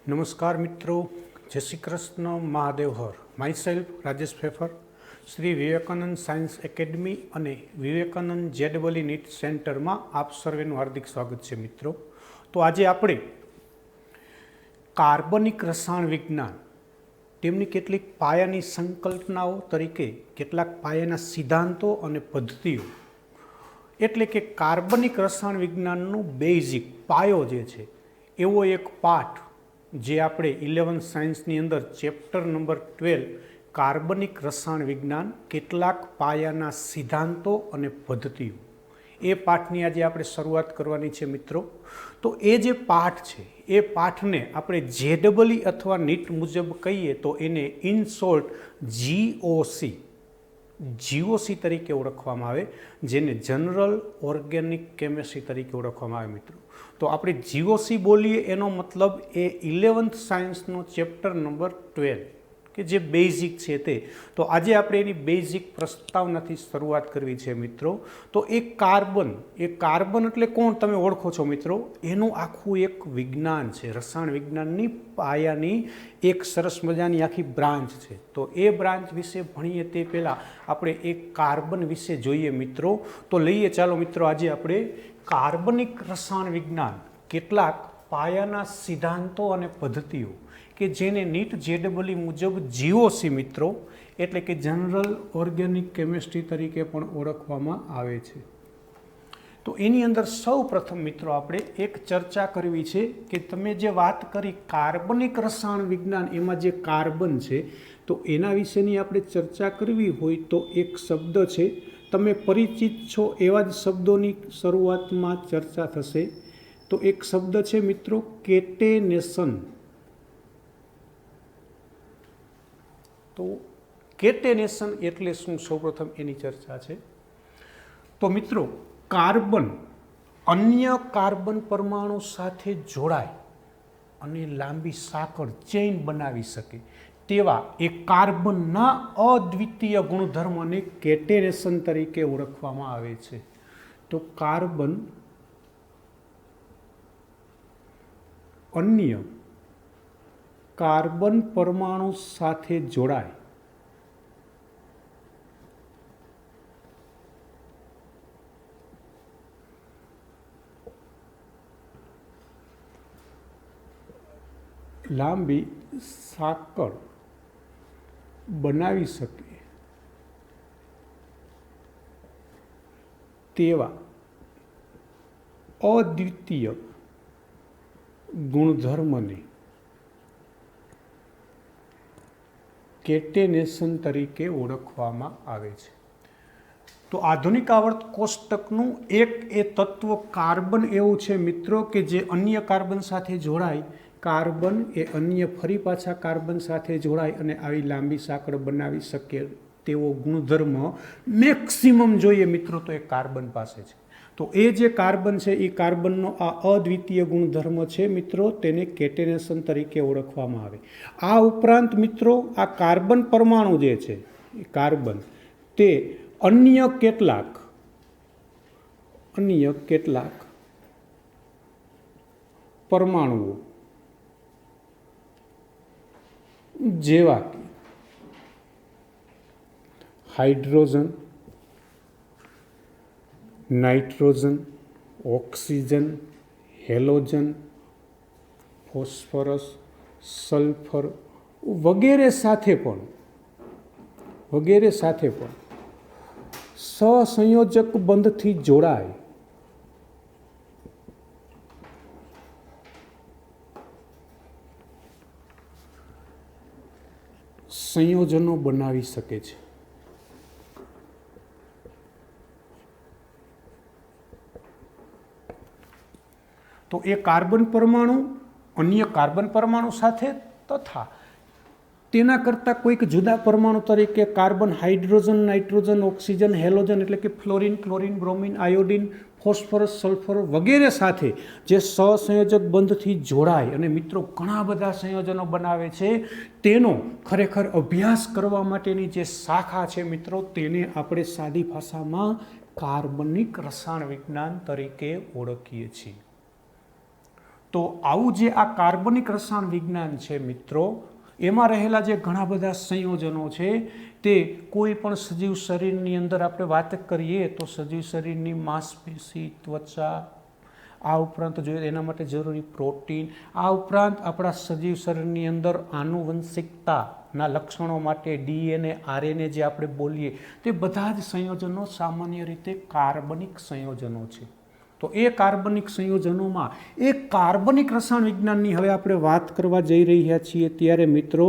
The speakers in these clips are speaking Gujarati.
નમસ્કાર મિત્રો, જય Shri Krishna, Mahadev Har. My self Rajesh Fefar, Shri Vivekanand science academy અને વિવેકાનંદ જેડબલી નીટ સેન્ટરમાં આપ સર્વેનું હાર્દિક સ્વાગત છે મિત્રો. તો આજે આપણે કાર્બનિક રસાયણ વિજ્ઞાન તેમની કેટલીક પાયાની સંકલ્પનાઓ તરીકે કેટલાક પાયાના સિદ્ધાંતો અને પદ્ધતિઓ એટલે કે કાર્બનિક રસાયણ વિજ્ઞાનનું બેઝિક પાયો જે છે એવો એક પાઠ જે આપણે 11th સાયન્સની અંદર ચેપ્ટર નંબર 12 કાર્બનિક રસાયણ વિજ્ઞાન કેટલાક પાયાના સિદ્ધાંતો અને પદ્ધતિઓ એ પાઠની આજે આપણે શરૂઆત કરવાની છે મિત્રો. તો એ જે પાઠ છે એ પાઠને આપણે જેડબલી અથવા નીટ મુજબ કહીએ તો એને ઇન શોર્ટ જીઓસી તરીકે ઓળખવામાં આવે, જેને જનરલ ઓર્ગેનિક કેમેસ્ટ્રી તરીકે ઓળખવામાં આવે મિત્રો. તો આપણે જીઓસી બોલીએ એનો મતલબ એ 11th સાયન્સનો ચેપ્ટર નંબર 12 કે જે બેઝિક છે તે. તો આજે આપણે એની બેઝિક પ્રસ્તાવનાથી શરૂઆત કરવી છે મિત્રો. તો એ કાર્બન એટલે કોણ તમે ઓળખો છો મિત્રો? એનું આખું એક વિજ્ઞાન છે, રસાયણ વિજ્ઞાનની પાયાની એક સરસ મજાની આખી બ્રાન્ચ છે. તો એ બ્રાન્ચ વિશે ભણીએ તે પહેલાં આપણે એક કાર્બન વિશે જોઈએ મિત્રો. તો લઈએ ચાલો મિત્રો આજે આપણે કાર્બનિક રસાયણ વિજ્ઞાન કેટલાક પાયાના સિદ્ધાંતો અને પદ્ધતિઓ કે જેને નીટ જેડબલી મુજબ જીઓસી મિત્રો એટલે કે જનરલ ઓર્ગેનિક કેમેસ્ટ્રી તરીકે પણ ઓળખવામાં આવે છે. તો એની અંદર સૌ પ્રથમ મિત્રો આપણે એક ચર્ચા કરવી છે કે તમે જે વાત કરી કાર્બનિક રસાયણ વિજ્ઞાન, એમાં જે કાર્બન છે તો એના વિશેની આપણે ચર્ચા કરવી હોય તો એક શબ્દ છે, તમે પરિચિત છો એવા જ શબ્દોની શરૂઆતમાં ચર્ચા થશે. તો એક શબ્દ છે મિત્રો કેટેનેશન. તો કેટેનેશન એટલે શું સૌપ્રથમ એની ચર્ચા છે. તો મિત્રો કાર્બન અન્ય કાર્બન પરમાણુ સાથે જોડાય અને લાંબી સાંકળ ચેઇન બનાવી શકે તેવા એ કાર્બનના અદ્વિતીય ગુણધર્મને કેટેનેશન તરીકે ઓળખવામાં આવે છે. તો કાર્બન અન્ય કાર્બન પરમાણુ સાથે જોડાય લાંબી સાંકળ બનાવી શકે તેવા અદ્વિતીય ગુણધર્મને કેટેનેશન તરીકે ઓળખવામાં આવે છે. તો આધુનિક આવર્ત કોષ્ટકનું એક એ તત્વ કાર્બન એવું છે મિત્રો કે જે અન્ય કાર્બન સાથે જોડાય, કાર્બન એ અન્ય ફરી પાછા કાર્બન સાથે જોડાય અને આવી લાંબી સાંકળ બનાવી શકે તેવો ગુણધર્મ મેક્સિમમ જોઈએ મિત્રો તો એ કાર્બન પાસે છે. તો એ જે કાર્બન છે એ કાર્બનનો આ અદ્વિતીય ગુણધર્મ છે મિત્રો, તેને કેટેનેશન તરીકે ઓળખવામાં આવે. આ ઉપરાંત મિત્રો આ કાર્બન પરમાણુ જે છે એ કાર્બન તે અન્ય કેટલાક પરમાણુઓ જેવા કે hydrogen, nitrogen, oxygen, halogen, phosphorus, sulphur વગેરે સાથે પણ સહસંયોજક બંધથી જોડાય સંયોજનો બનાવી શકે છે. તો એ કાર્બન પરમાણુ અન્ય કાર્બન પરમાણુ સાથે તથા તેના કરતાં કોઈક જુદા પરમાણુ તરીકે carbon, hydrogen, nitrogen, oxygen, halogen એટલે કે fluorine, chlorine, bromine, iodine, phosphorus, sulphur વગેરે સાથે જે સહસંયોજક બંધથી જોડાય અને મિત્રો ઘણા બધા સંયોજનો બનાવે છે, તેનો ખરેખર અભ્યાસ કરવા માટેની જે શાખા છે મિત્રો તેને આપણે સાદી ભાષામાં કાર્બનિક રસાયણ વિજ્ઞાન તરીકે ઓળખીએ છીએ. તો આવું જે આ કાર્બનિક રસાયણ વિજ્ઞાન છે મિત્રો, એમાં રહેલા જે ઘણા બધા સંયોજનો છે તે કોઈ પણ સજીવ શરીરની અંદર આપણે વાત કરીએ તો સજીવ શરીરની માંસપેશી, ત્વચા, આ ઉપરાંત જોઈએ એના માટે જરૂરી પ્રોટીન, આ ઉપરાંત આપણા સજીવ શરીરની અંદર આનુવંશિકતાના લક્ષણો માટે DNA, RNA જે આપણે બોલીએ તે બધા જ સંયોજનો સામાન્ય રીતે કાર્બનિક સંયોજનો છે. તો એ કાર્બનિક સંયોજનોમાં એક કાર્બનિક રસાયણ વિજ્ઞાનની હવે આપણે વાત કરવા જઈ રહ્યા છીએ. ત્યારે મિત્રો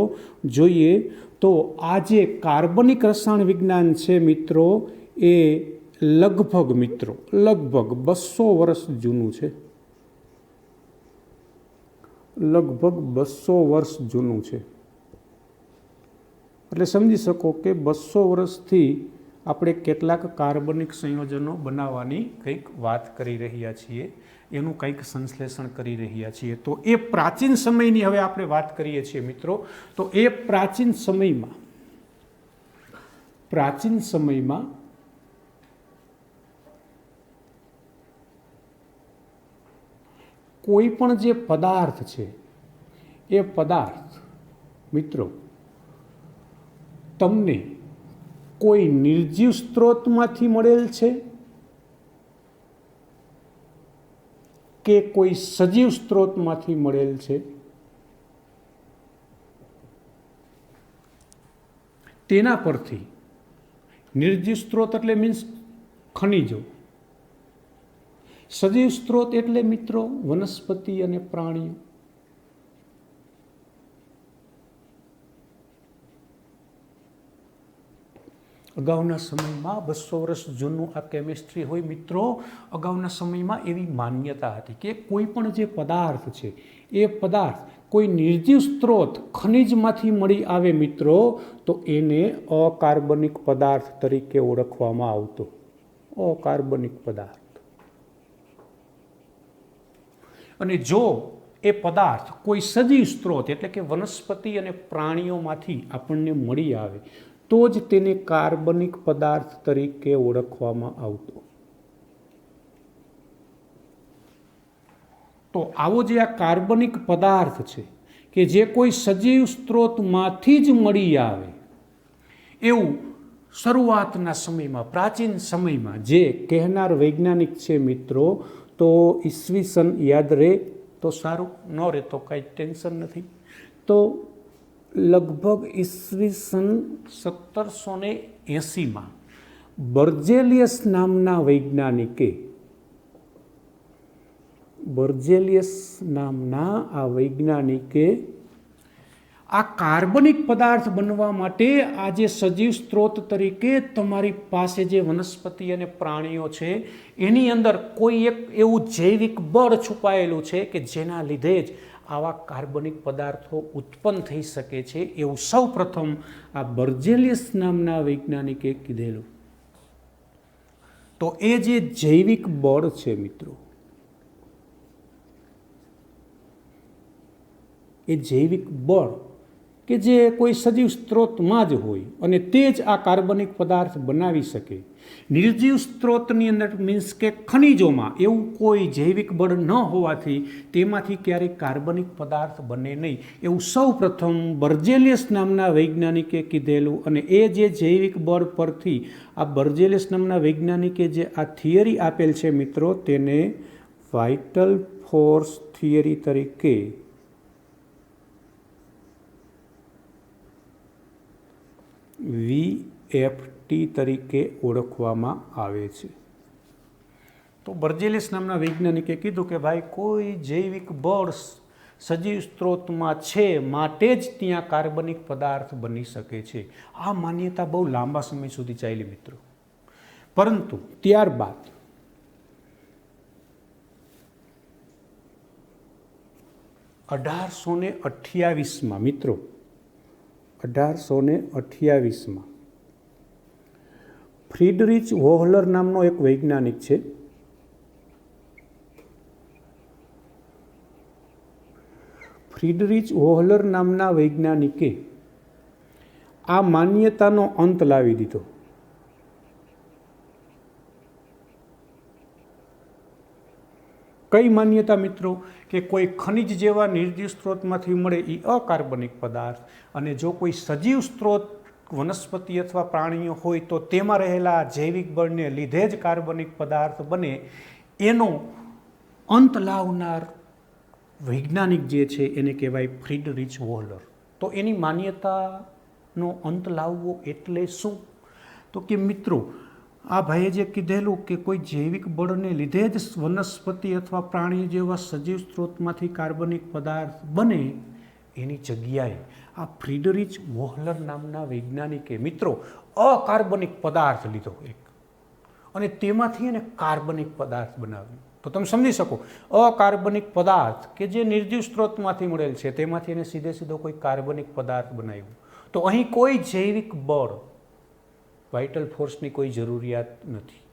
જોઈએ તો આ જે કાર્બનિક રસાયણ વિજ્ઞાન છે મિત્રો એ લગભગ 200 વર્ષ જૂનું છે. લગભગ 200 વર્ષ જૂનું છે. એટલે સમજી શકો કે 200 વર્ષથી આપણે કેટલાક કાર્બનિક સંયોજનો બનાવવાની કંઈક વાત કરી રહ્યા છીએ, એનું કંઈક સંશ્લેષણ કરી રહ્યા છીએ. તો એ પ્રાચીન સમયની હવે આપણે વાત કરીએ છીએ મિત્રો. તો એ પ્રાચીન સમયમાં કોઈ પણ જે પદાર્થ છે એ પદાર્થ મિત્રો તમને કોઈ નિર્જીવ સ્ત્રોતમાંથી મળેલ છે કે કોઈ સજીવ સ્ત્રોતમાંથી મળેલ છે, તેના પરથી નિર્જીવ સ્ત્રોત એટલે મીન્સ ખનિજો, સજીવ સ્ત્રોત એટલે મિત્રો વનસ્પતિ અને પ્રાણીઓ. અગાઉના સમયમાં 200 વર્ષ જૂનું આ કેમિસ્ટ્રી હોય મિત્રો, અગાઉના સમયમાં એવી માન્યતા હતી કે કોઈ પણ જે પદાર્થ છે એ પદાર્થ કોઈ નિર્જીવ સ્ત્રોત ખનિજમાંથી મળી આવે મિત્રો તો એને અકાર્બનિક પદાર્થ તરીકે ઓળખવામાં આવતો. અકાર્બનિક પદાર્થ. અને જો એ પદાર્થ કોઈ સજીવ સ્ત્રોત એટલે કે વનસ્પતિ અને પ્રાણીઓમાંથી આપણને મળી આવે તો જ તેને કાર્બનિક પદાર્થ તરીકે ઓળખવામાં આવતો. તો આવો જે આ કાર્બનિક પદાર્થ છે કે જે કોઈ સજીવ સ્ત્રોતમાંથી જ મળી આવે એવું શરૂઆતના સમયમાં, પ્રાચીન સમયમાં જે કહેનાર વૈજ્ઞાનિક છે મિત્રો, તો ઈસવીસન યાદ રહે તો સારું, ન રહે તો કાંઈ ટેન્શન નથી. તો લગભગ ઈસવીસન 1780માં બર્જેલિયસ નામના વૈજ્ઞાનિકે આ કાર્બનિક પદાર્થ બનવા માટે આ જે સજીવ સ્ત્રોત તરીકે તમારી પાસે જે વનસ્પતિ અને પ્રાણીઓ છે એની અંદર કોઈ એક એવું જૈવિક બળ છુપાયેલું છે કે જેના લીધે જ આવા કાર્બનિક પદાર્થો ઉત્પન્ન થઈ શકે છે, એવું સૌ પ્રથમ આ બર્જેલિયસ નામના વૈજ્ઞાનિકે કીધેલું. તો એ જે જૈવિક બળ છે મિત્રો, એ જૈવિક બળ કે જે કોઈ સજીવ સ્ત્રોતમાં જ હોય અને તે જ આ કાર્બનિક પદાર્થ બનાવી શકે. નિર્જીવ સ્ત્રોતની અંદર મીન્સ કે ખનિજોમાં એવું કોઈ જૈવિક બળ ન હોવાથી તેમાંથી ક્યારેય કાર્બનિક પદાર્થ બને નહીં, એવું સૌ પ્રથમ બર્જેલિયસ નામના વૈજ્ઞાનિકે કીધેલું. અને એ જે જૈવિક બળ પરથી આ બર્જેલિયસ નામના વૈજ્ઞાનિકે જે આ થિયરી આપેલ છે મિત્રો, તેને વાઇટલ ફોર્સ થિયરી તરીકે VFT તરીકે ઓળખવામાં આવે છે. તો બર્જેલિયસ નામના વૈજ્ઞાનિકે કીધું કે ભાઈ કોઈ જૈવિક બળ સજીવ સ્ત્રોતમાં છે માટે જ ત્યાં કાર્બનિક પદાર્થ બની શકે છે. આ માન્યતા બહુ લાંબા સમય સુધી ચાલી મિત્રો. પરંતુ ત્યારબાદ 1828માં મિત્રો 1828માં ફ્રીડરિચ વોહલર નામનો એક વૈજ્ઞાનિક છે. ફ્રીડરિચ વોહલર નામના વૈજ્ઞાનિકે આ માન્યતાનો અંત લાવી દીધો. કઈ માન્યતા મિત્રો? કે કોઈ ખનિજ જેવા નિર્જીવ સ્ત્રોતમાંથી મળે એ અકાર્બનિક પદાર્થ, અને જો કોઈ સજીવ સ્ત્રોત વનસ્પતિ અથવા પ્રાણીઓ હોય તો તેમાં રહેલા જૈવિક બળને લીધે જ કાર્બનિક પદાર્થ બને, એનો અંત લાવનાર વૈજ્ઞાનિક જે છે એને કહેવાય ફ્રીડરિચ વોહલર. તો એની માન્યતાનો અંત લાવવો એટલે શું? તો કે મિત્રો, આ ભાઈએ જે કીધેલું કે કોઈ જૈવિક બળને લીધે જ વનસ્પતિ અથવા પ્રાણી જેવા સજીવ સ્ત્રોતમાંથી કાર્બનિક પદાર્થ બને, એની જગ્યાએ આ ફ્રીડરિચ વોહલર નામના વૈજ્ઞાનિકે મિત્રો અકાર્બનિક પદાર્થ લીધો એક, અને તેમાંથી એને કાર્બનિક પદાર્થ બનાવ્યો. તો તમે સમજી શકો, અકાર્બનિક પદાર્થ કે જે નિર્જીવ સ્ત્રોતમાંથી મળેલ છે તેમાંથી એને સીધો કોઈ કાર્બનિક પદાર્થ બનાવ્યો. તો અહીં કોઈ જૈવિક બળ, વાઇટલ ફોર્સની કોઈ જરૂરિયાત નથી.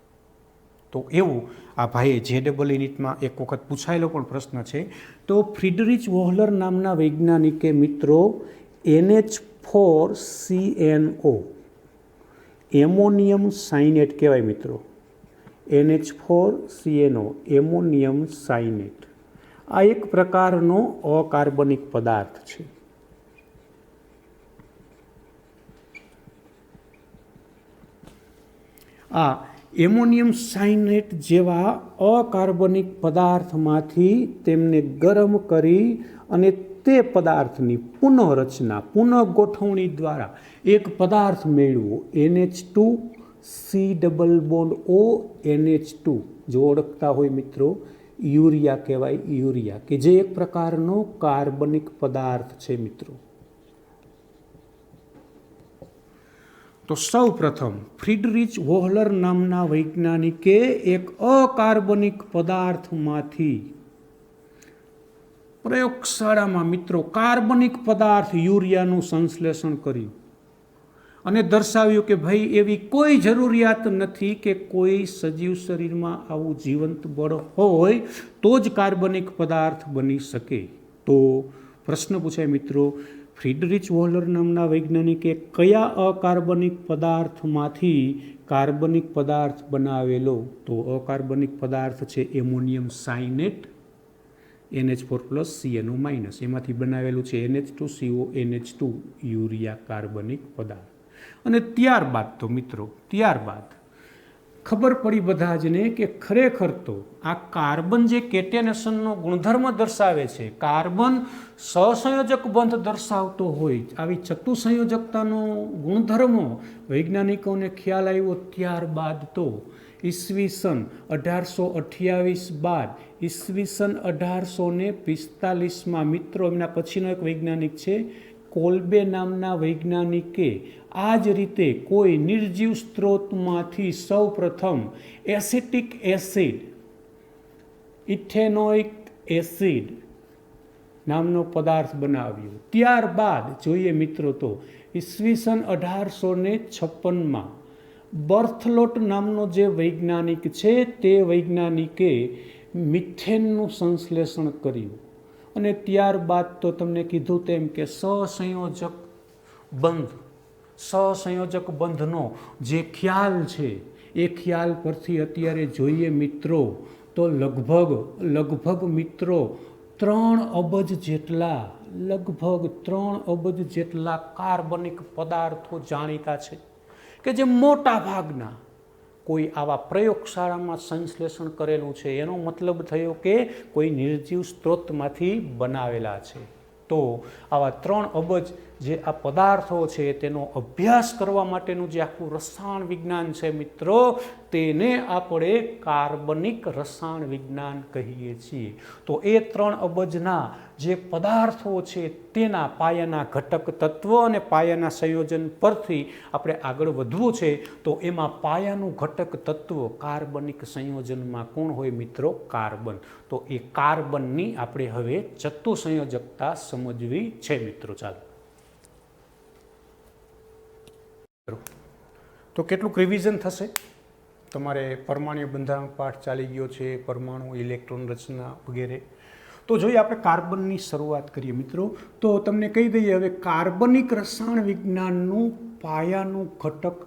તો એવું આ ભાઈએ JEE નીટમાં એક વખત પૂછાયેલો પણ પ્રશ્ન છે. તો ફ્રીડરિચ વોહલર નામના વૈજ્ઞાનિકે મિત્રો NH4CNO એમોનિયમ સાયનેટ કહેવાય મિત્રો, NH4CNO એમોનિયમ સાયનેટ, આ એક પ્રકારનો અકાર્બનિક પદાર્થ છે. આ એમોનિયમ સાયનેટ જેવા અકાર્બનિક પદાર્થમાંથી તેમને ગરમ કરી અને તે પદાર્થની પુનઃરચના, પુનઃગોઠવણી દ્વારા એક પદાર્થ મેળવો, NH2C+O NH2, જો ઓળખતા હોય મિત્રો, યુરિયા કહેવાય, યુરિયા, કે જે એક પ્રકારનો કાર્બનિક પદાર્થ છે મિત્રો. તો સૌ પ્રથમ ફ્રીડરિચ વોહલર નામના વૈજ્ઞાનિકે એક અકાર્બનિક પદાર્થમાંથી પ્રયોગશાળામાં મિત્રો કાર્બનિક પદાર્થ યુરિયાનું સંશ્લેષણ કર્યું અને દર્શાવ્યું કે ભાઈ એવી કોઈ જરૂરિયાત નથી કે કોઈ સજીવ શરીરમાં આવું જીવંત બળ હોય તો જ કાર્બનિક પદાર્થ બની શકે. તો પ્રશ્ન પૂછાય મિત્રો, ફ્રીડરિચ વોહલર નામના વૈજ્ઞાનિકે કયા અકાર્બનિક પદાર્થમાંથી કાર્બનિક પદાર્થ બનાવેલો? તો અકાર્બનિક પદાર્થ છે એમોનિયમ સાયનેટ, NH4+CNO-, એમાંથી બનાવેલું છે NH2CO NH2 યુરિયા કાર્બનિક પદાર્થ. અને ત્યારબાદ તો મિત્રો, ત્યારબાદ ખબર પડી બધા જને કે ખરેખર તો આ કાર્બન જે કેટેનેશનનો ગુણધર્મ દર્શાવે છે, કાર્બન સહસંયોજક બંધ દર્શાવતો હોય, આવી ચતુસંયોજકતાનો ગુણધર્મો વૈજ્ઞાનિકોને ખ્યાલ આવ્યો ત્યારબાદ તો ઈસવીસન 1828 બાદ ઈસવીસન 1845માં મિત્રો, એમના પછીનો એક વૈજ્ઞાનિક છે કોલ્બે નામના વૈજ્ઞાનિકે આ જ રીતે કોઈ નિર્જીવ સ્ત્રોતમાંથી સૌ પ્રથમ એસિટિક એસિડ, ઇથેનોઇક એસિડ નામનો પદાર્થ બનાવ્યો. ત્યારબાદ જોઈએ મિત્રો તો ઈસવીસન 1856માં બર્થલોટ નામનો જે વૈજ્ઞાનિક છે તે વૈજ્ઞાનિકે મિથેનનું સંશ્લેષણ કર્યું. અને ત્યારબાદ તો તમને કીધું તેમ કે સહસંયોજક બંધનો જે ખ્યાલ છે એ ખ્યાલ પરથી અત્યારે જોઈએ મિત્રો તો લગભગ મિત્રો 3 અબજ જેટલા કાર્બનિક પદાર્થો જાણીતા છે કે જે મોટા ભાગના કોઈ આવા પ્રયોગશાળામાં સંશ્લેષણ કરેલું છે. એનો મતલબ થયો કે કોઈ નિર્જીવ સ્ત્રોતમાંથી બનાવેલા છે. તો આવા 3 અબજ જે આ પદાર્થો છે તેનો અભ્યાસ કરવા માટેનું જે આખું રસાયણ વિજ્ઞાન છે મિત્રો, તેને આપણે કાર્બનિક રસાયણ વિજ્ઞાન કહીએ છીએ. તો એ 3 અબજના જે પદાર્થો છે તેના પાયાના ઘટક તત્વ અને પાયાના સંયોજન પરથી આપણે આગળ વધવું છે. તો એમાં પાયાનું ઘટક તત્વ કાર્બનિક સંયોજનમાં કોણ હોય મિત્રો? કાર્બન. તો એ કાર્બનની આપણે હવે ચતુસંયોજકતા સમજવી છે મિત્રો. ચાલો તો કેટલુંક રિવિઝન થશે. તમારે પરમાણુ બંધારણ પાઠ ચાલી ગયો છે, પરમાણુ, ઇલેક્ટ્રોન રચના વગેરે. તો જોઈએ આપણે કાર્બનની શરૂઆત કરીએ મિત્રો. તો તમને કહી દઈએ હવે કાર્બનિક રસાયણ વિજ્ઞાનનું પાયાનું ઘટક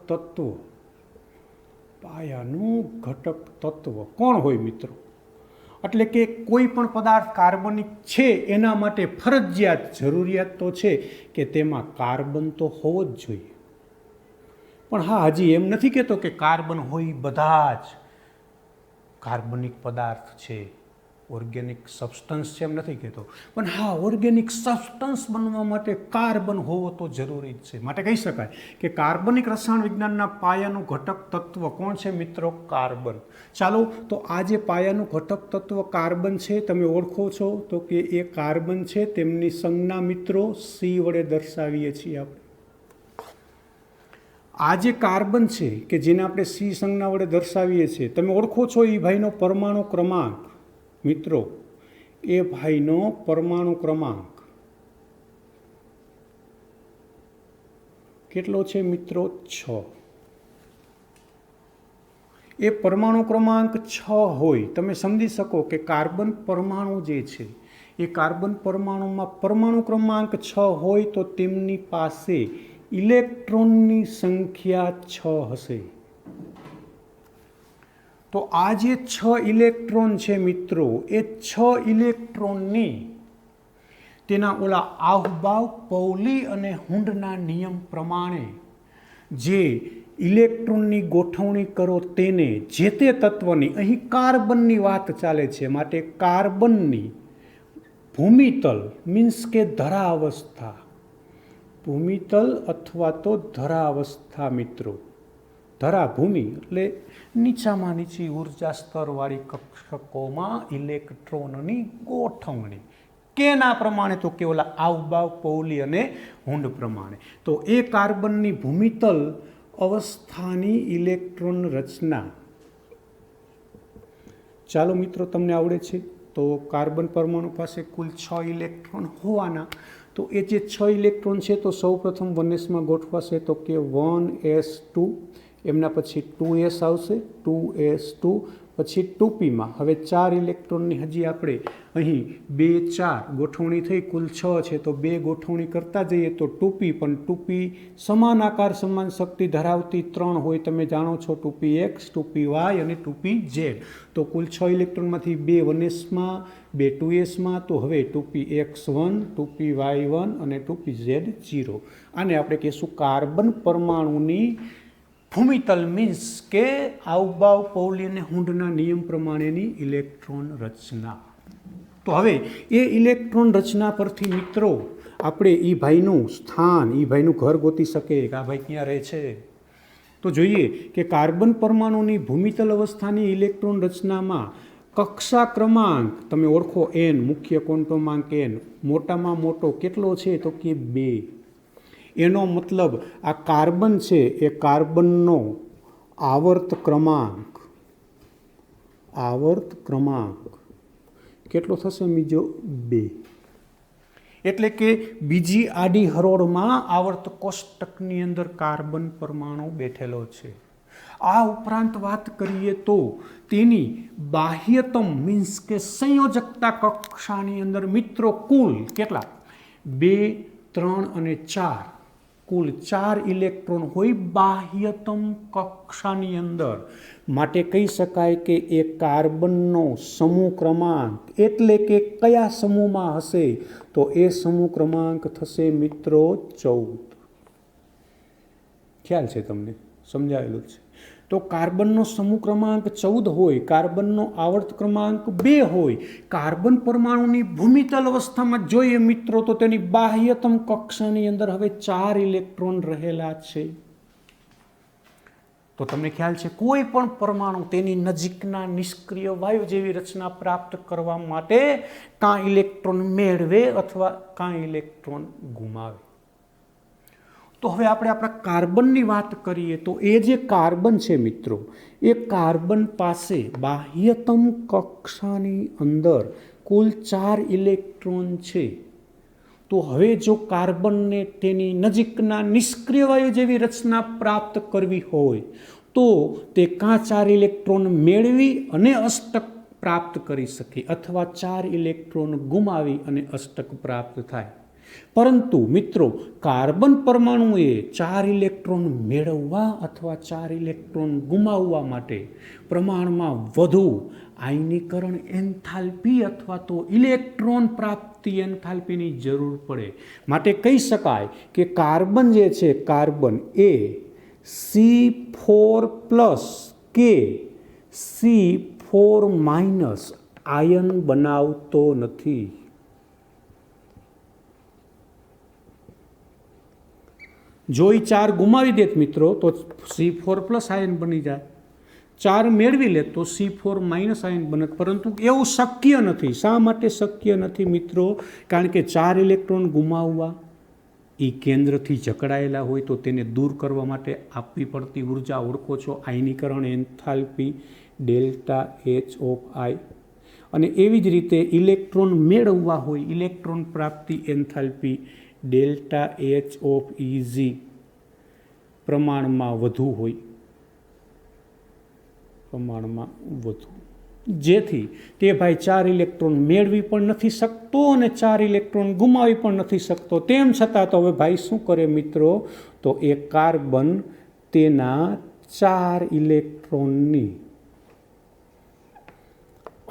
તત્વ કોણ હોય મિત્રો? એટલે કે કોઈ પણ પદાર્થ કાર્બનિક છે એના માટે ફરજિયાત જરૂરિયાત તો છે કે તેમાં કાર્બન તો હોવો જ જોઈએ. પણ હા, હજી એમ નથી કહેતો કે કાર્બન હોય બધા જ કાર્બનિક પદાર્થ છે, ઓર્ગેનિક સબસ્ટન્સ છે, એમ નથી કહેતો. પણ હા, ઓર્ગેનિક સબસ્ટન્સ બનવા માટે કાર્બન હોવો તો જરૂરી જ છે. માટે કહી શકાય કે કાર્બનિક રસાયણ વિજ્ઞાનના પાયાનું ઘટક તત્વ કોણ છે મિત્રો? કાર્બન. ચાલો, તો આ જે પાયાનું ઘટક તત્વ કાર્બન છે તમે ઓળખો છો તો કે એ કાર્બન છે તેમની સંજ્ઞા મિત્રો C વડે દર્શાવીએ છીએ આપણે. આ જે કાર્બન છે કે જેને આપણે C સંજ્ઞા વડે દર્શાવીએ છીએ, તમે ઓળખો છો એ ભાઈનો પરમાણુ ક્રમાંક મિત્રો, એ ભાઈનો પરમાણુ ક્રમાંક કેટલો છે મિત્રો? 6. એ પરમાણુ ક્રમાંક 6 હોય, તમે સમજી શકો કે કાર્બન પરમાણુ જે છે એ કાર્બન પરમાણુમાં પરમાણુ ક્રમાંક 6 હોય તો તેમની પાસે ઇલેક્ટ્રોનની સંખ્યા 6 હશે. તો આ જે 6 ઇલેક્ટ્રોન છે મિત્રો, એ 6 ઇલેક્ટ્રોનની તેના ઓલા આહુબાવ પૌલી અને હુન્ડના નિયમ પ્રમાણે જે ઇલેક્ટ્રોનની ગોઠવણી કરો તેને જે તે તત્વની, અહીં કાર્બનની વાત ચાલે છે, માટે કાર્બનની ભૂમિતલ મીન્સ કે ધરાવસ્થા, ભૂમિતલ અથવા તો ધરાવસ્થા મિત્રો, ધરાભૂમિ એટલે નીચામાં નીચી ઉર્જા સ્તરવાળી કક્ષકોમાં ઇલેક્ટ્રોનની ગોઠવણી કેના પ્રમાણે? તો કે ઓલા આહુબાવ પૌલી અને હુન્ડ પ્રમાણે. તો એ કાર્બનની ભૂમિતલ અવસ્થાની ઇલેક્ટ્રોન રચના. ચાલો મિત્રો, તમને આવડે છે. તો કાર્બન પરમાણુ પાસે કુલ 6 ઇલેક્ટ્રોન હોવાના. તો એ જે 6 ઇલેક્ટ્રોન છે તો સૌ પ્રથમ 1s માં ગોઠવાશે તો કે 1s2, એમના પછી 2s આવશે, 2s2, પછી 2pમાં હવે 4 ઇલેક્ટ્રોનની હજી આપણે અહીં 2 4 ગોઠવણી થઈ, કુલ 6 છે તો 2 ગોઠવણી કરતા જઈએ તો 2p, પણ 2p સમાન આકાર સમાન શક્તિ ધરાવતી 3 હોય, તમે જાણો છો 2px, 2py અને 2pz. તો કુલ 6 ઇલેક્ટ્રોનમાંથી 2 1sમાં, 2 2sમાં, તો હવે 2px1, 2py1 અને 2pz0. આને આપણે કહીશું કાર્બન પરમાણુની ભૂમિતલ મીન્સ કે આહુબાવ પૌલી અને હુન્ડના નિયમ પ્રમાણેની ઇલેક્ટ્રોન રચના. તો હવે એ ઇલેક્ટ્રોન રચના પરથી મિત્રો આપણે એ ભાઈનું સ્થાન, એ ભાઈનું ઘર ગોતી શકીએ કે આ ભાઈ ક્યાં રહે છે. તો જોઈએ કે કાર્બન પરમાણુની ભૂમિતલ અવસ્થાની ઇલેક્ટ્રોન રચનામાં કક્ષા ક્રમાંક તમે ઓળખો n, મુખ્ય ક્વોન્ટમાંક n, મોટામાં મોટો કેટલો છે તો કે 2. એનો મતલબ આ કાર્બન છે એ કાર્બનનો આવર્ત ક્રમાંક કેટલો થશે બીજો? 2. એટલે કે બીજી આડી હરોળમાં આવર્ત કોષ્ટકની અંદર કાર્બન પરમાણુ બેઠેલો છે. આ ઉપરાંત વાત કરીએ તો તેની બાહ્યતમ મીન્સ કે સંયોજકતા કક્ષાની અંદર મિત્રો કુલ કેટલા? 2, 3 અને 4, કુલ 4 ઇલેક્ટ્રોન હોય બાહ્યતમ કક્ષાની અંદર. માટે કહી શકાય કે એ કાર્બનનો સમૂહ ક્રમાંક એટલે કે કયા સમૂહમાં હશે તો એ સમૂહ ક્રમાંક થશે મિત્રો 14. ખ્યાલ છે તમને? સમજાયેલું છે. તો કાર્બનનો સમૂહ ક્રમાંક 14 હોય, કાર્બનનો આવર્ત ક્રમાંક 2 હોય, કાર્બન પરમાણુની ભૂમિતલ અવસ્થામાં જોઈએ મિત્રો તો તેની બાહ્યતમ કક્ષાની અંદર હવે 4 ઇલેક્ટ્રોન રહેલા છે. તો તમને ખ્યાલ છે કોઈ પણ પરમાણુ તેની નજીકના નિષ્ક્રિય વાયુ જેવી રચના પ્રાપ્ત કરવા માટે કાં ઇલેક્ટ્રોન મેળવે અથવા કાં ઇલેક્ટ્રોન ગુમાવે. તો હવે આપણે આપણા કાર્બનની વાત કરીએ તો એ જે કાર્બન છે મિત્રો, એ કાર્બન પાસે બાહ્યતમ કક્ષાની અંદર કુલ 4 ઇલેક્ટ્રોન છે. તો હવે જો કાર્બનને તેની નજીકના નિષ્ક્રિય વાયુ જેવી રચના પ્રાપ્ત કરવી હોય તો તે કાં 4 ઇલેક્ટ્રોન મેળવી અને અષ્ટક પ્રાપ્ત કરી શકે અથવા 4 ઇલેક્ટ્રોન ગુમાવી અને અષ્ટક પ્રાપ્ત થાય. પરંતુ મિત્રો કાર્બન પરમાણુએ 4 ઇલેક્ટ્રોન મેળવવા અથવા 4 ઇલેક્ટ્રોન ગુમાવવા માટે પ્રમાણમાં વધુ આયનીકરણ એન્થાલ્પી અથવા તો ઇલેક્ટ્રોન પ્રાપ્તિ એન્થાલ્પીની જરૂર પડે. માટે કહી શકાય કે કાર્બન જે છે, કાર્બન એ C4+ કે C4- આયન બનાવતો નથી. જો એ 4 ગુમાવી દેત મિત્રો તો C4+ આયન બની જાય, 4 મેળવી લે તો C4- આયન બને. પરંતુ એવું શક્ય નથી. શા માટે શક્ય નથી મિત્રો? કારણ કે 4 ઇલેક્ટ્રોન ગુમાવવા એ કેન્દ્રથી જકડાયેલા હોય તો તેને દૂર કરવા માટે આપવી પડતી ઉર્જા ઓળખો છો, આયનીકરણ એન્થાલ્પી ΔH(I). અને એવી જ રીતે ઇલેક્ટ્રોન મેળવવા હોય, ઇલેક્ટ્રોન પ્રાપ્તિ એન્થાલ્પી ΔH(Ez) પ્રમાણમાં વધુ હોય, પ્રમાણમાં વધુ, જેથી તે ભાઈ 4 ઇલેક્ટ્રોન મેળવી પણ નથી શકતો અને 4 ઇલેક્ટ્રોન ગુમાવી પણ નથી શકતો. તેમ છતાં તો હવે ભાઈ શું કરે મિત્રો? તો એ કાર્બન તેના 4 ઇલેક્ટ્રોનની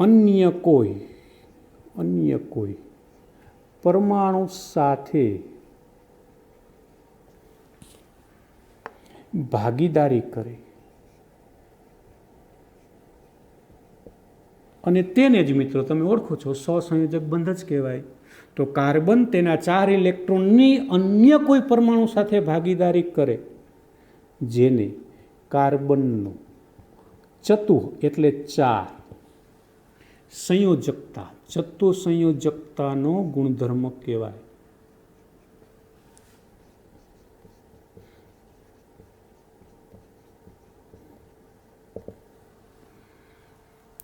અન્ય કોઈ પરમાણુ સાથે ભાગીદારી કરે અને તેને જ મિત્રો તમે ઓળખો છો સહસંયોજક બંધ જ કહેવાય. તો કાર્બન તેના 4 ઇલેક્ટ્રોનની અન્ય કોઈ પરમાણુ સાથે ભાગીદારી કરે જેને કાર્બનનો ચતુઃ એટલે 4 સંયોજકતા, ચતુઃસંયોજકતાનો ગુણધર્મ કહેવાય.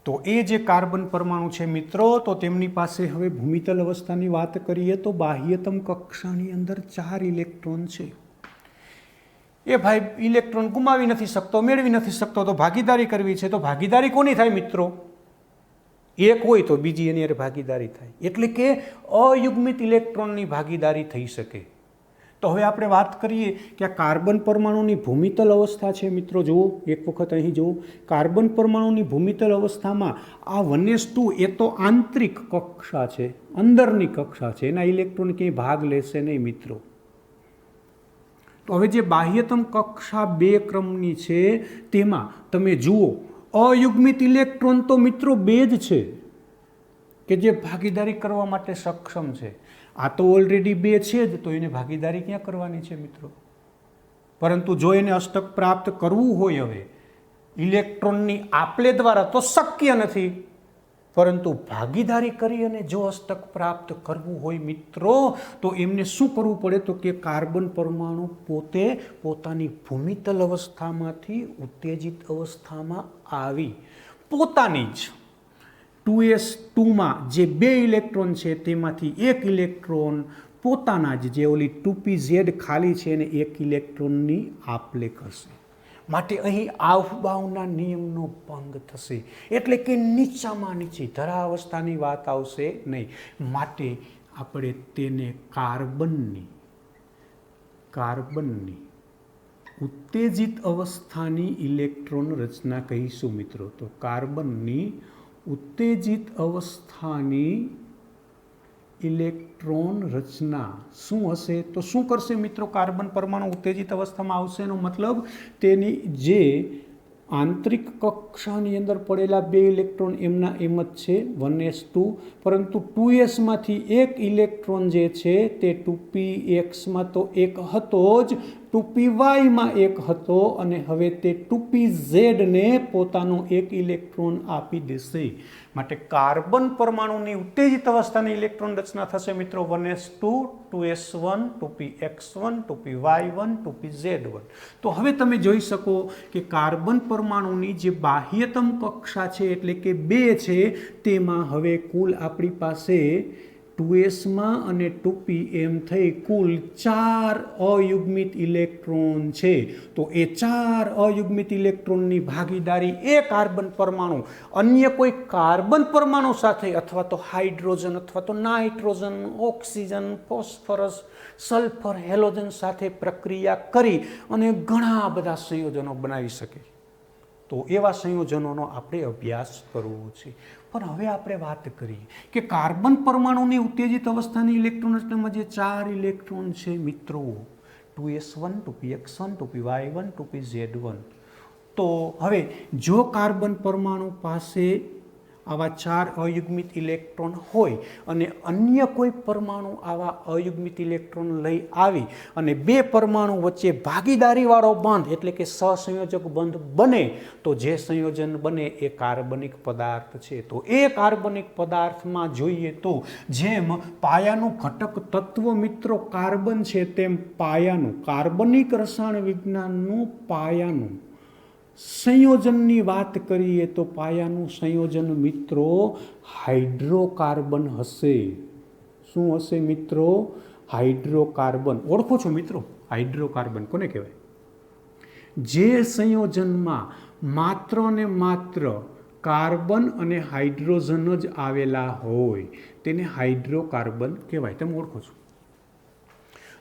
તો એ જે કાર્બન પરમાણુ છે મિત્રો, તો તેમની પાસે હવે ભૂમિતલ અવસ્થાની વાત કરીએ તો બાહ્યતમ કક્ષાની અંદર 4 ઇલેક્ટ્રોન છે. એ ભાઈ ઇલેક્ટ્રોન ગુમાવી નથી શકતો, મેળવી નથી શકતો, તો ભાગીદારી કરવી છે. તો ભાગીદારી કોની થાય મિત્રો? એક હોય તો બીજી એની હારે ભાગીદારી થાય, એટલે કે અયુગ્મિત ઇલેક્ટ્રોનની ભાગીદારી થઈ શકે. તો હવે આપણે વાત કરીએ કે આ કાર્બન પરમાણુની ભૂમિતલ અવસ્થા છે મિત્રો. જુઓ એક વખત અહીં જુઓ, કાર્બન પરમાણુની ભૂમિતલ અવસ્થામાં આ 1s2 એ તો આંતરિક કક્ષા છે, અંદરની કક્ષા છે, એના ઇલેક્ટ્રોન ક્યાંય ભાગ લેશે નહીં મિત્રો. તો હવે જે બાહ્યતમ કક્ષા 2 ક્રમની છે તેમાં તમે જુઓ અયુગ્મિત ઇલેક્ટ્રોન તો મિત્રો 2 જ છે કે જે ભાગીદારી કરવા માટે સક્ષમ છે. આ તો ઓલરેડી 2 છે જ, તો એને ભાગીદારી ક્યાં કરવાની છે મિત્રો? પરંતુ જો એને અષ્ટક પ્રાપ્ત કરવું હોય હવે ઇલેક્ટ્રોનની આપલે દ્વારા તો શક્ય નથી, પરંતુ ભાગીદારી કરી અને જો અષ્ટક પ્રાપ્ત કરવું હોય મિત્રો તો એમને શું કરવું પડે? તો કે કાર્બન પરમાણુ પોતે પોતાની ભૂમિતલ અવસ્થામાંથી ઉત્તેજિત અવસ્થામાં આવી પોતાની જ 2s2માં જે 2 ઇલેક્ટ્રોન છે તેમાંથી 1 ઇલેક્ટ્રોન પોતાના જ જે ઓલી 2pz ખાલી છે એને 1 ઇલેક્ટ્રોનની આપલે કરશે. માટે અહીં આવબાવના નિયમનો ભંગ થશે, એટલે કે નીચામાં નીચી ધરાવસ્થાની વાત આવશે નહીં. માટે આપણે તેને કાર્બનની ઉત્તેજિત અવસ્થાની ઇલેક્ટ્રોન રચના કહીશું મિત્રો. તો કાર્બનની ઉત્તેજિત અવસ્થાની ઇલેક્ટ્રોન રચના શું હશે? તો શું કરશે મિત્રો? કાર્બન પરમાણુ ઉત્તેજિત અવસ્થામાં આવશે એનો મતલબ તેની જે આંતરિક કક્ષાની અંદર પડેલા 2 ઇલેક્ટ્રોન એમના એમ જ છે 1s2, પરંતુ 2sમાંથી 1 ઇલેક્ટ્રોન જે છે તે 2pxમાં તો 1 હતો જ, 2pyમાં 1 હતો અને હવે તે 2pzને પોતાનો 1 ઇલેક્ટ્રોન આપી દેશે. માટે કાર્બન પરમાણુની ઉત્તેજિત અવસ્થાની ઇલેક્ટ્રોન રચના થશે મિત્રો 1s2, 2s1, 2px1, 2py1, 2pz1. તો હવે તમે જોઈ શકો કે કાર્બન પરમાણુની જે બાહ્યતમ કક્ષા છે એટલે કે 2 છે તેમાં હવે કુલ આપણી પાસે 2s અને 2p એમ થઈ કુલ 4 અયુગ્મિત ઇલેક્ટ્રોન છે. તો એ 4 અયુગ્મિત ઇલેક્ટ્રોનની ભાગીદારી એ કાર્બન પરમાણુ અન્ય કોઈ કાર્બન પરમાણુ સાથે અથવા તો હાઇડ્રોજન અથવા તો nitrogen, oxygen, phosphorus, sulphur, halogen સાથે પ્રક્રિયા કરી અને ઘણા બધા સંયોજનો બનાવી શકે. તો એવા સંયોજનોનો આપણે અભ્યાસ કરવો છે. પણ હવે આપણે વાત કરીએ કે કાર્બન પરમાણુની ઉત્તેજિત અવસ્થાની ઇલેક્ટ્રોન રચનામાં જે 4 ઇલેક્ટ્રોન છે મિત્રો, 2s1, 2px1, 2py1, 2pz1. તો હવે જો કાર્બન પરમાણુ પાસે આવા 4 અયુગ્મિત ઇલેક્ટ્રોન હોય અને અન્ય કોઈ પરમાણુ આવા અયુગ્મિત ઇલેક્ટ્રોન લઈ આવી અને બે પરમાણુ વચ્ચે ભાગીદારીવાળો બંધ એટલે કે સહસંયોજક બંધ બને તો જે સંયોજન બને એ કાર્બનિક પદાર્થ છે. તો એ કાર્બનિક પદાર્થમાં જોઈએ તો જેમ પાયાનું ઘટક તત્વ મિત્રો કાર્બન છે તેમ પાયાનું કાર્બનિક રસાયણ વિજ્ઞાનનું પાયાનું સંયોજનની વાત કરીએ તો પાયાનું સંયોજન મિત્રો હાઇડ્રોકાર્બન હશે. શું હશે મિત્રો? હાઇડ્રોકાર્બન. ઓળખો છો મિત્રો હાઇડ્રોકાર્બન કોને કહેવાય? જે સંયોજનમાં માત્ર ને માત્ર કાર્બન અને હાઇડ્રોજન જ આવેલા હોય તેને હાઇડ્રોકાર્બન કહેવાય. તમે ઓળખો છો.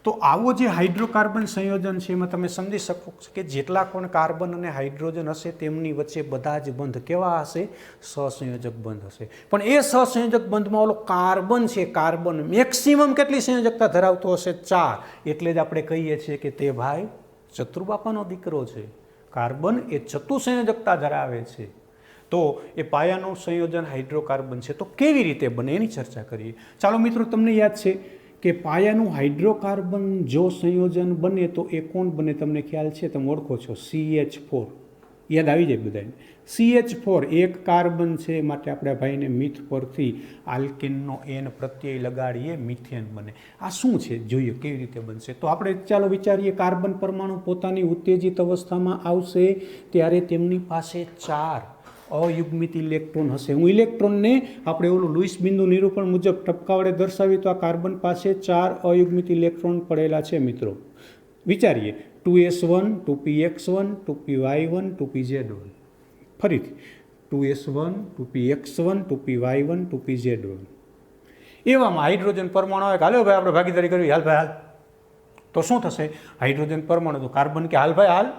તો આવો જે હાઇડ્રોકાર્બન સંયોજન છે એમાં તમે સમજી શકો કે જેટલા પણ કાર્બન અને હાઇડ્રોજન હશે તેમની વચ્ચે બધા જ બંધ કેવા હશે? સહસંયોજક બંધ હશે. પણ એ સહસંયોજક બંધમાં ઓલો કાર્બન છે, કાર્બન મેક્સિમમ કેટલી સંયોજકતા ધરાવતો હશે? 4. એટલે જ આપણે કહીએ છીએ કે તે ભાઈ ચતુર્બાપાનો દીકરો છે. કાર્બન એ ચતુસંયોજકતા ધરાવે છે. તો એ પાયાનું સંયોજન હાઇડ્રોકાર્બન છે. તો કેવી રીતે બને એની ચર્ચા કરીએ. ચાલો મિત્રો, તમને યાદ છે કે પાયાનું હાઇડ્રોકાર્બન જો સંયોજન બને તો એ કોણ બને? તમને ખ્યાલ છે, તમે ઓળખો છો, CH4. યાદ આવી જાય બધાને. CH4 એક કાર્બન છે માટે આપણે ભાઈને મિથ પરથી આલ્કેનનો એન પ્રત્યય લગાડીએ, મિથેન બને. આ શું છે જોઈએ કેવી રીતે બનશે. તો આપણે ચાલો વિચારીએ, કાર્બન પરમાણુ પોતાની ઉત્તેજિત અવસ્થામાં આવશે ત્યારે તેમની પાસે 4 અયુગ્મિત ઇલેક્ટ્રોન હશે. હું ઇલેક્ટ્રોનને આપણે ઓલું લુઈસ બિંદુ નિરૂપણ મુજબ ટપકા વડે દર્શાવી તો આ કાર્બન પાસે 4 અયુગ્મિત ઇલેક્ટ્રોન પડેલા છે મિત્રો. વિચારીએ, 2s1, 2px1, 2py1, 2pz1. ફરીથી 2s1, 2px1, 2py1, 2pz1. એવામાં હાઇડ્રોજન પરમાણુ આવે, હાલો ભાઈ આપણે ભાગીદારી કરવી, હાલ ભાઈ હાલ. તો શું થશે? હાઇડ્રોજન પરમાણુ તો કાર્બન કે હાલ ભાઈ હાલ,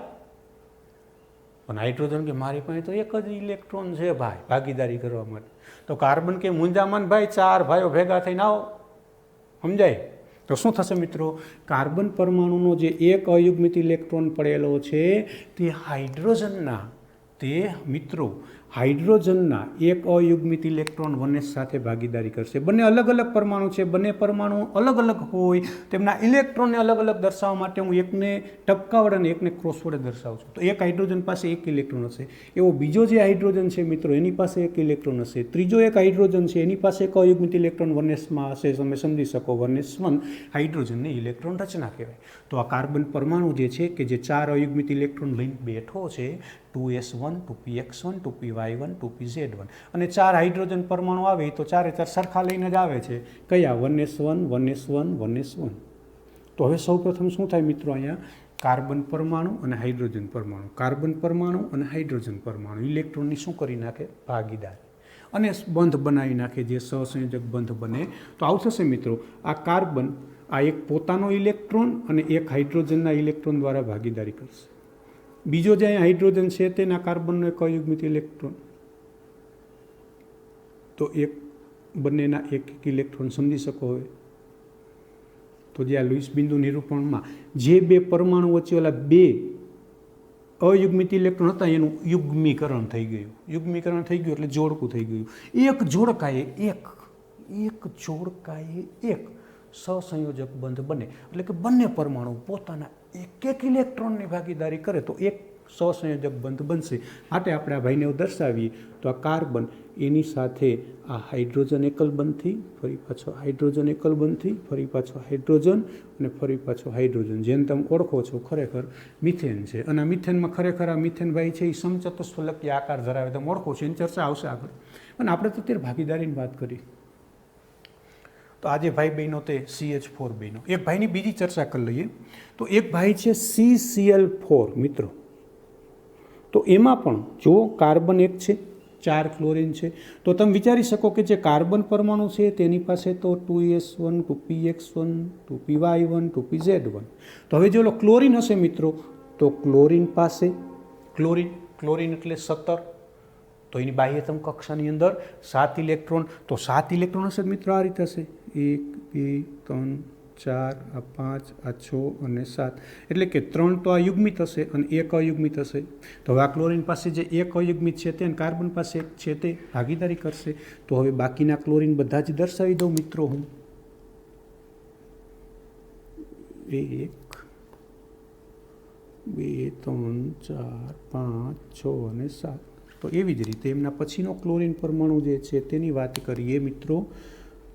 પણ હાઇડ્રોજન કે મારી પાસે તો એક જ ઇલેક્ટ્રોન છે ભાઈ ભાગીદારી કરવા માટે. તો કાર્બન કે મુંજામાન ભાઈ 4 ભાઈઓ ભેગા થઈને આવો. સમજાય? તો શું થશે મિત્રો? કાર્બન પરમાણુનો જે એક અયુગ્મિત ઇલેક્ટ્રોન પડેલો છે તે હાઇડ્રોજનના એક અયુગ્મિત ઇલેક્ટ્રોન 1s સાથે ભાગીદારી કરશે. બંને અલગ અલગ પરમાણુ છે, બંને પરમાણુ અલગ અલગ હોય, તેમના ઇલેક્ટ્રોનને અલગ અલગ દર્શાવવા માટે હું એકને ટપકા વડે અને એકને ક્રોસ વડે દર્શાવું છું. તો એક હાઇડ્રોજન પાસે એક ઇલેક્ટ્રોન હશે. એવો બીજો જે હાઇડ્રોજન છે મિત્રો એની પાસે એક ઇલેક્ટ્રોન હશે. ત્રીજો એક હાઇડ્રોજન છે એની પાસે એક અયુગ્મિત ઇલેક્ટ્રોન 1sમાં હશે. તમે સમજી શકો, 1s1 હાઇડ્રોજનની ઇલેક્ટ્રોન રચના કહેવાય. તો આ કાર્બન પરમાણુ જે છે કે જે 4 અયુગ્મિત ઇલેક્ટ્રોન લઈને બેઠો છે, 2s1, 2px1, 2py1, 2pz1, અને 4 હાઇડ્રોજન પરમાણુ આવે તો 4 સરખા લઈને જ આવે છે. કયા? 1s1, 1s1, 1s1. તો હવે સૌ પ્રથમ શું થાય મિત્રો? અહીંયા કાર્બન પરમાણુ અને હાઇડ્રોજન પરમાણુ, કાર્બન પરમાણુ અને હાઇડ્રોજન પરમાણુ ઇલેક્ટ્રોનની શું કરી નાખે? ભાગીદારી, અને બંધ બનાવી નાખે, જે સહસંયોજક બંધ બને. તો આવું થશે મિત્રો, આ કાર્બન આ એક પોતાનો ઇલેક્ટ્રોન અને એક હાઇડ્રોજનના ઇલેક્ટ્રોન દ્વારા ભાગીદારી કરશે. બીજો જે અહીંયા હાઇડ્રોજન છે તેના કાર્બનનો એક અયુગ્મિત ઇલેક્ટ્રોન, તો એક બંનેના એક ઇલેક્ટ્રોન સમજી શકો. હવે તો જે આ લુઈસ બિંદુ નિરૂપણમાં જે બે પરમાણુ વચ્ચે ઓલા 2 અયુગ્મિત ઇલેક્ટ્રોન હતા એનું યુગ્મીકરણ થઈ ગયું. યુગ્મીકરણ થઈ ગયું એટલે જોડકું થઈ ગયું. એક જોડકાએ એક સહસંયોજક બંધ બને, એટલે કે બંને પરમાણુ પોતાના એક ઇલેક્ટ્રોનની ભાગીદારી કરે તો એક સહસંયોજક બંધ બનશે. માટે આપણે આ ભાઈને દર્શાવીએ તો આ કાર્બન એની સાથે આ હાઇડ્રોજન એકલ બંધથી ફરી પાછો હાઇડ્રોજન એકલ બંધથી ફરી પાછો હાઇડ્રોજન અને ફરી પાછો હાઇડ્રોજન, જેને તમે ઓળખો છો ખરેખર મિથેન છે. અને આ મિથેનમાં ખરેખર આ મિથેન ભાઈ છે એ સમચતુષ્ફલકીય આકાર ધરાવે, તમે ઓળખો છો, એની ચર્ચા આવશે આગળ. અને આપણે તો અત્યારે ભાગીદારીની વાત કરી. તો આજે ભાઈ બહેનો તે CH4 બહેનો. એક ભાઈની બીજી ચર્ચા કરી લઈએ. તો એક ભાઈ છે CCl4 મિત્રો. તો એમાં પણ જો કાર્બન એક છે, 4 ક્લોરીન છે, તો તમે વિચારી શકો કે જે કાર્બન પરમાણુ છે તેની પાસે તો 2s1 2px1 2py1 2pz1. તો હવે જો ક્લોરીન હશે મિત્રો, તો ક્લોરીન પાસે ક્લોરીન એટલે 17, તો એની બાહ્યતમ કક્ષાની અંદર 7 ઇલેક્ટ્રોન. તો 7 ઇલેક્ટ્રોન હશે મિત્રો આ રીતે હશે 1 2 3 4 આ 5 આ 6 અને 7, એટલે કે 3 તો આ યુગ્મિત હશે અને 1 અયુગ્મિત હશે. તો હવે આ ક્લોરીન પાસે જે 1 અયુગ્મિત છે તે કાર્બન પાસે છે તે ભાગીદારી કરશે. તો હવે બાકીના ક્લોરીન બધા જ દર્શાવી દઉં મિત્રો હું. 1 2 3 4 5 6 અને 7. તો એવી જ રીતે એમના પછીનો ક્લોરીન પરમાણુ જે છે તેની વાત કરીએ મિત્રો,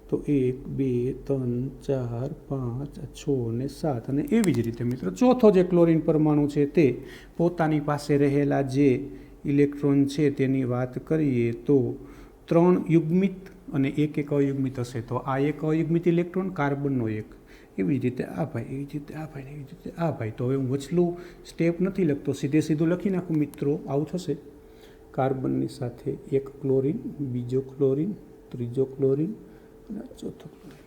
તો 1 2 3 4 5 6 અને 7. અને એવી જ રીતે મિત્રો ચોથો જે ક્લોરીન પરમાણુ છે તે પોતાની પાસે રહેલા જે ઇલેક્ટ્રોન છે તેની વાત કરીએ તો 3 યુગ્મિત અને 1 અયુગ્મિત હશે. તો આ 1 અયુગ્મિત ઇલેક્ટ્રોન કાર્બનનો 1, એવી જ રીતે આ ભાઈ, એવી જ રીતે આ ભાઈ, એવી જ રીતે આ ભાઈ. તો હવે હું વચલું સ્ટેપ નથી લખતો, સીધું લખી નાખું મિત્રો. આવું થશે: કાર્બનની સાથે 1 ક્લોરીન, બીજો ક્લોરીન, ત્રીજો ક્લોરીન અને ચોથો ક્લોરીન.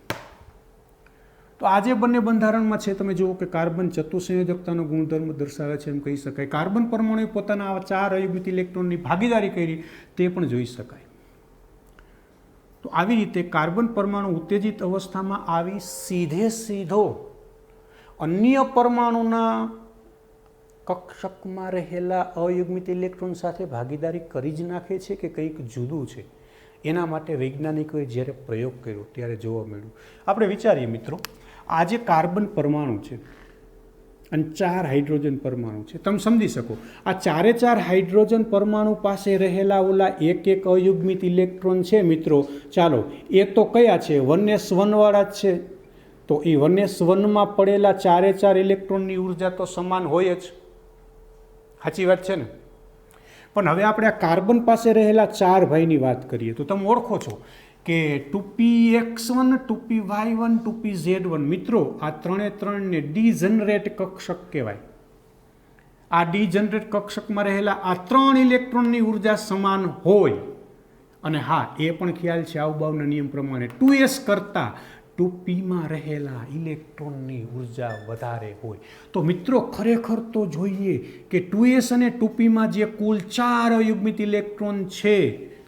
તો આ જે બંને બંધારણમાં છે તમે જુઓ કે કાર્બન ચતુસંયોજકતાનો ગુણધર્મ દર્શાવે છે એમ કહી શકાય. કાર્બન પરમાણુએ પોતાના આવા 4 અયુગ્મિત ઇલેક્ટ્રોનની ભાગીદારી કરી તે પણ જોઈ શકાય. તો આવી રીતે કાર્બન પરમાણુ ઉત્તેજિત અવસ્થામાં આવી સીધો અન્ય પરમાણુના કક્ષકમાં રહેલા અયુગ્મિત ઇલેક્ટ્રોન સાથે ભાગીદારી કરી જ નાખે છે કે કંઈક જુદું છે. એના માટે વૈજ્ઞાનિકોએ જ્યારે પ્રયોગ કર્યો ત્યારે જોવા મળ્યું. આપણે વિચારીએ મિત્રો, આ જે કાર્બન પરમાણુ છે અને 4 હાઇડ્રોજન પરમાણુ છે, તમે સમજી શકો આ 4 હાઇડ્રોજન પરમાણુ પાસે રહેલા ઓલા 1 અયુગ્મિત ઇલેક્ટ્રોન છે મિત્રો, ચાલો એ તો કયા છે? 1s1 વાળા જ છે. તો એ 1s1માં પડેલા 4 ઇલેક્ટ્રોનની ઉર્જા તો સમાન હોય જ, સાચી વાત છે ને? પણ હવે આપણે આ કાર્બન પાસે રહેલા 4 ભાઈની વાત કરીએ તો તમે ઓળખો છો કે 2px1 2py1 2pz1. મિત્રો આ 3ને ડીજનરેટ કક્ષક કહેવાય. આ ડીજનરેટ કક્ષકમાં રહેલા આ 3 ઇલેક્ટ્રોનની ઉર્જા સમાન હોય. અને હા, એ પણ ખ્યાલ છે આવબાવના નિયમ પ્રમાણે 2s કરતાં 2pમાં રહેલા ઇલેક્ટ્રોનની ઉર્જા વધારે હોય. તો મિત્રો ખરેખર તો જોઈએ કે 2s અને 2pમાં જે કુલ 4 અયુગ્મિત ઇલેક્ટ્રોન છે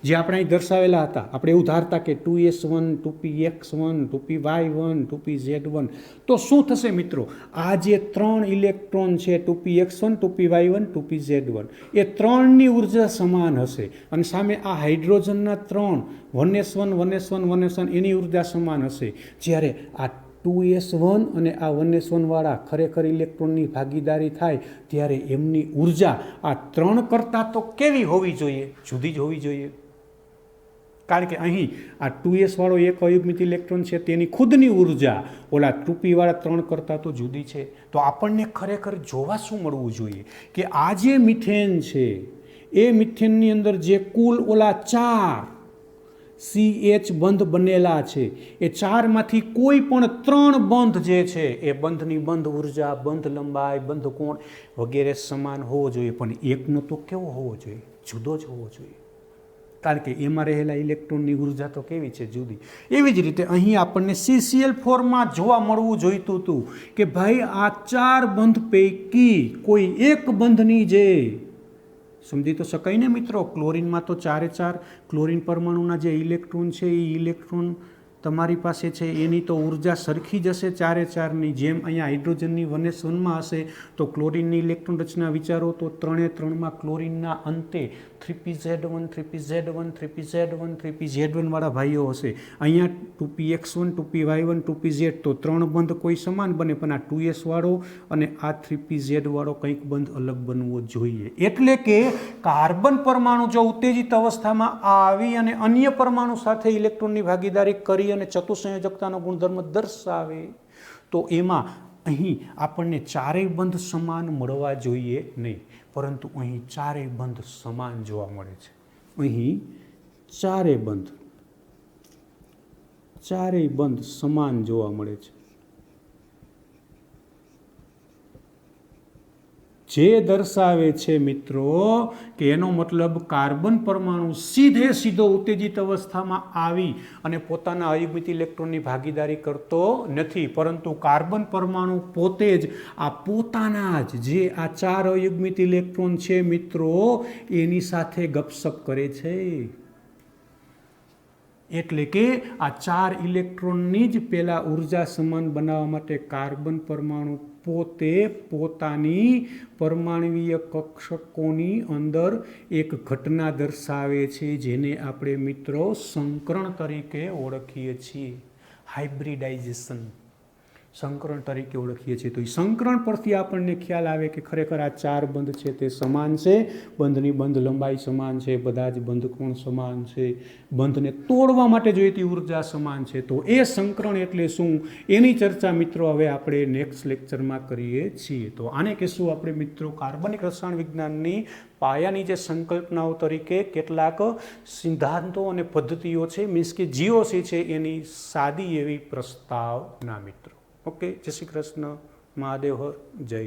જે આપણે અહીં દર્શાવેલા હતા, આપણે એવું ધારતા કે 2s1 2px1 2py1 2pz1. તો શું થશે મિત્રો? આ જે 3 ઇલેક્ટ્રોન છે 2px1 2py1 2pz1 એ 3ની ઉર્જા સમાન હશે. અને સામે આ હાઇડ્રોજનના 3 1s1 1s1 1s1 એની ઉર્જા સમાન હશે. જ્યારે આ 2s1 અને આ 1s1 વાળા ખરેખર ઇલેક્ટ્રોનની ભાગીદારી થાય ત્યારે એમની ઉર્જા આ 3 કરતાં તો કેવી હોવી જોઈએ? જુદી જ હોવી જોઈએ. કારણ કે અહીં આ 2s વાળો 1 અયુગ્મિત ઇલેક્ટ્રોન છે તેની ખુદની ઉર્જા ઓલા 2p વાળા 3 કરતાં તો જુદી છે. તો આપણને ખરેખર જોવા શું મળવું જોઈએ કે આ જે મિથેન છે એ મિથેનની અંદર જે કુલ ઓલા 4 CH બંધ બનેલા છે એ 4માંથી કોઈ પણ 3 બંધ જે છે એ બંધની બંધ ઉર્જા, બંધ લંબાઈ, બંધ કોણ વગેરે સમાન હોવો જોઈએ. પણ એકનો તો કેવો હોવો જોઈએ? જુદો જ હોવો જોઈએ. કારણ કે એમાં રહેલા ઇલેક્ટ્રોનની ઉર્જા તો કેવી છે? જુદી. એવી જ રીતે અહીં આપણને CCl4માં જોવા મળવું જોઈતું હતું કે ભાઈ આ 4 બંધ પૈકી કોઈ એક બંધની જે સમજી તો શકાય ને મિત્રો. ક્લોરીનમાં તો 4 ક્લોરીન પરમાણુના જે ઇલેક્ટ્રોન છે એ ઇલેક્ટ્રોન તમારી પાસે છે એની તો ઉર્જા સરખી જ હશે 4ની જેમ. અહીંયા હાઇડ્રોજનની 1s1માં હશે તો ક્લોરીનની ઇલેક્ટ્રોન રચના વિચારો તો 3માં ક્લોરીનના અંતે 3pz1 3pz1 3pz1 3pz1 વાળા ભાઈઓ હશે. અહીંયા 2px1 2py1 2pz, તો 3 બંધ કોઈ સમાન બને, પણ આ 2s વાળો અને આ 3pz વાળો કંઈક બંધ અલગ બનવો જોઈએ. એટલે કે કાર્બન પરમાણુ જો ઉત્તેજિત અવસ્થામાં આવી અને અન્ય પરમાણુ સાથે ઇલેક્ટ્રોનની ભાગીદારી કરી અને ચતુસંયોજકતાનો ગુણધર્મ દર્શાવે તો એમાં અહીં આપણને 4 બંધ સમાન મળવા જોઈએ નહીં, પરંતુ અહીં 4 બંધ સમાન જોવા મળે છે. અહીં 4 બંધ ચારેય બંધ સમાન જોવા મળે છે, જે દર્શાવે છે મિત્રો કે એનો મતલબ કાર્બન પરમાણુ સીધો ઉત્તેજિત અવસ્થામાં આવી અને પોતાના અયુગ્મિત ઇલેક્ટ્રોનની ભાગીદારી કરતો નથી, પરંતુ કાર્બન પરમાણુ પોતે જ આ પોતાના જ જે આ 4 અયુગ્મિત ઇલેક્ટ્રોન છે મિત્રો એની સાથે ગપસપ કરે છે. એટલે કે આ 4 ઇલેક્ટ્રોનની જ પેલા ઉર્જા સમાન બનાવવા માટે કાર્બન પરમાણુ પોતે પોતાની પરમાણુવીય કક્ષકોની અંદર એક ઘટના દર્શાવે છે, જેને આપણે મિત્રો સંકરણ તરીકે ઓળખીએ છીએ. હાઇબ્રિડાઇઝેશન સંકરણ તરીકે ઓળખીએ છીએ. તો એ સંકરણ પરથી આપણને ખ્યાલ આવે કે ખરેખર આ 4 બંધ છે તે સમાન છે, બંધની બંધ લંબાઈ સમાન છે, બધા જ બંધ કોણ સમાન છે, બંધને તોડવા માટે જોઈતી ઉર્જા સમાન છે. તો એ સંકરણ એટલે શું એની ચર્ચા મિત્રો હવે આપણે નેક્સ્ટ લેક્ચરમાં કરીએ છીએ. તો આને કહેશું આપણે મિત્રો કાર્બનિક રસાયણ વિજ્ઞાનની પાયાની જે સંકલ્પનાઓ તરીકે કેટલાક સિદ્ધાંતો અને પદ્ધતિઓ છે, મીન્સ કે જીઓસી છે એની સાદી એવી પ્રસ્તાવના મિત્રો. ઓકે, જય શ્રી કૃષ્ણ, મહાદેવ હર, જય.